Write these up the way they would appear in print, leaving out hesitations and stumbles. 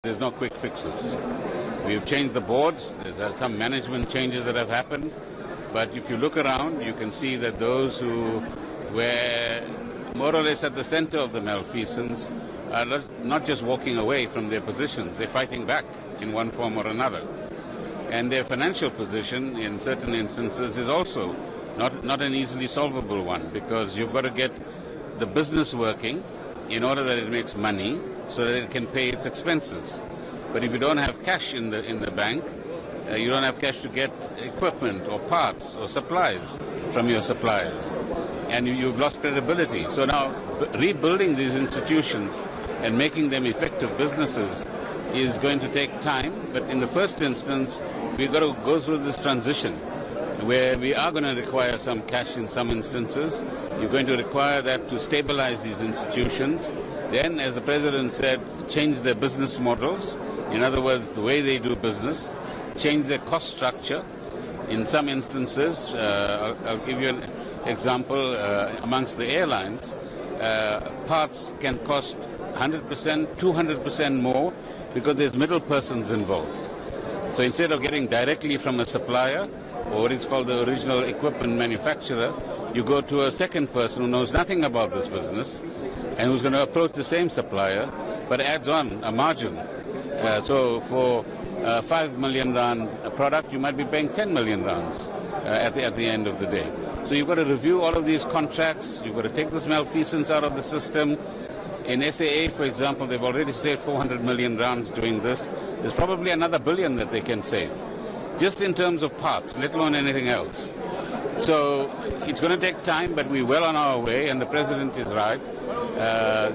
There's no quick fixes. We've changed the boards. There's some management changes that have happened. But if you look around, you can see that those who were more or less at the center of the malfeasance are not just walking away from their positions. They're fighting back in one form or another. And their financial position in certain instances is also not an easily solvable one, because you've got to get the business working in order that it makes money so that it can pay its expenses. But if you don't have cash in the bank, you don't have cash to get equipment or parts or supplies from your suppliers, and you've lost credibility. So now rebuilding these institutions and making them effective businesses is going to take time, but in the first instance we've got to go through this transition where we are going to require some cash in some instances. You're going to require that to stabilize these institutions. Then, as the President said, change their business models. In other words, the way they do business. Change their cost structure. In some instances, I'll give you an example, amongst the airlines, parts can cost 100%, 200% more because there's middle persons involved. So instead of getting directly from a supplier, or what is called the original equipment manufacturer, you go to a second person who knows nothing about this business and who's going to approach the same supplier but adds on a margin. So for 5 million rand product, you might be paying 10 million rands at the end of the day. So you've got to review all of these contracts. You've got to take this malfeasance out of the system. In SAA, for example, they've already saved 400 million rands doing this. There's probably another billion that they can save, just in terms of parts, let alone anything else. So it's going to take time, but we're well on our way, and the President is right.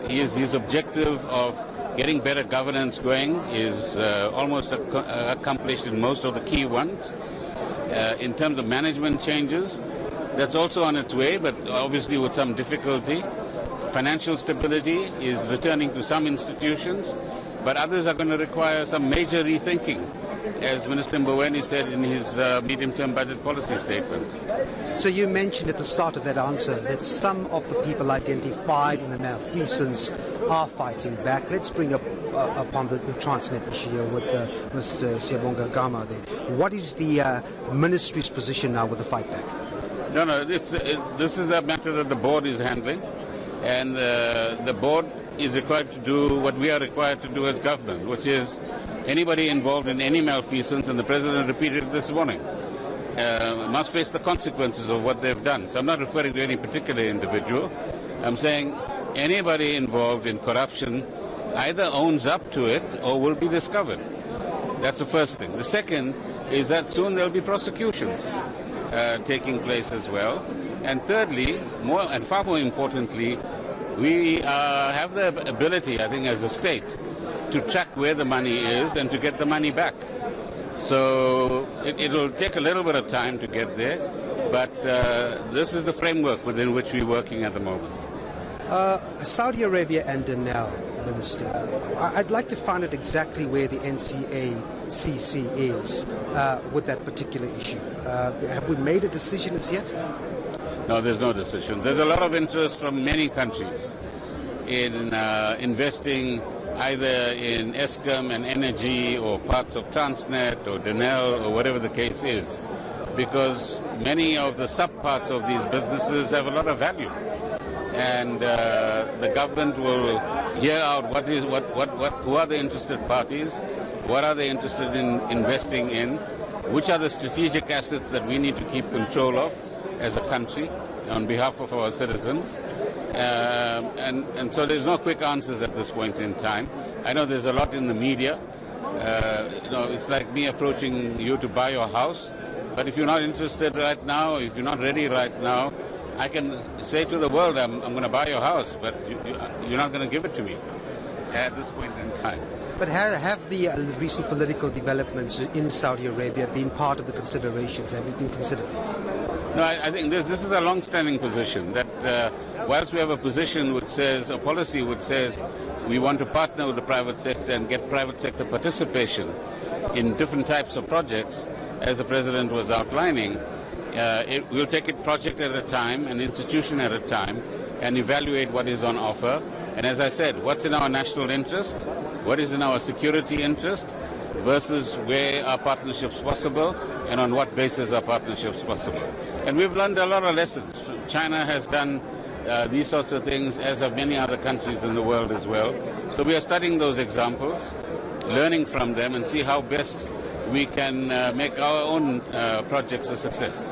His objective of getting better governance going is almost accomplished in most of the key ones. In terms of management changes, that's also on its way, but obviously with some difficulty. Financial stability is returning to some institutions, but others are going to require some major rethinking, as Minister Mboweni said in his medium-term budget policy statement. So you mentioned at the start of that answer that some of the people identified in the malfeasance are fighting back. Let's bring up upon the Transnet issue here with Mr. Siyabonga Gama there. What is the ministry's position now with the fight back? No, this is a matter that the board is handling, and the board is required to do what we are required to do as government, which is anybody involved in any malfeasance, and the President repeated it this morning, must face the consequences of what they've done. So I'm not referring to any particular individual. I'm saying anybody involved in corruption either owns up to it or will be discovered. That's the first thing. The second is that soon there'll be prosecutions taking place as well. And thirdly, far more importantly, we have the ability, I think, as a state, to track where the money is and to get the money back. So it'll take a little bit of time to get there, but this is the framework within which we're working at the moment. Saudi Arabia and Denel, Minister, I'd like to find out exactly where the NCACC is with that particular issue. Have we made a decision as yet? No, there's no decision. There's a lot of interest from many countries in investing either in Eskom and energy or parts of Transnet or Denel or whatever the case is, because many of the sub-parts of these businesses have a lot of value. And the government will hear out who are the interested parties, what are they interested in investing in, which are the strategic assets that we need to keep control of as a country on behalf of our citizens. And so there's no quick answers at this point in time. I know there's a lot in the media. It's like me approaching you to buy your house, but if you're not interested right now, if you're not ready right now, I can say to the world, I'm going to buy your house, but you're not going to give it to me at this point in time. But have the recent political developments in Saudi Arabia been part of the considerations? Have they been considered? No, I think this is a long-standing position that whilst we have a position which says, a policy which says we want to partner with the private sector and get private sector participation in different types of projects, as the President was outlining, we'll take it project at a time, an institution at a time, and evaluate what is on offer. And as I said, what's in our national interest what is in our security interest versus where are partnerships possible and on what basis are partnerships possible. And we've learned a lot of lessons. China has done these sorts of things, as have many other countries in the world as well. So we are studying those examples, learning from them, and see how best we can make our own projects a success.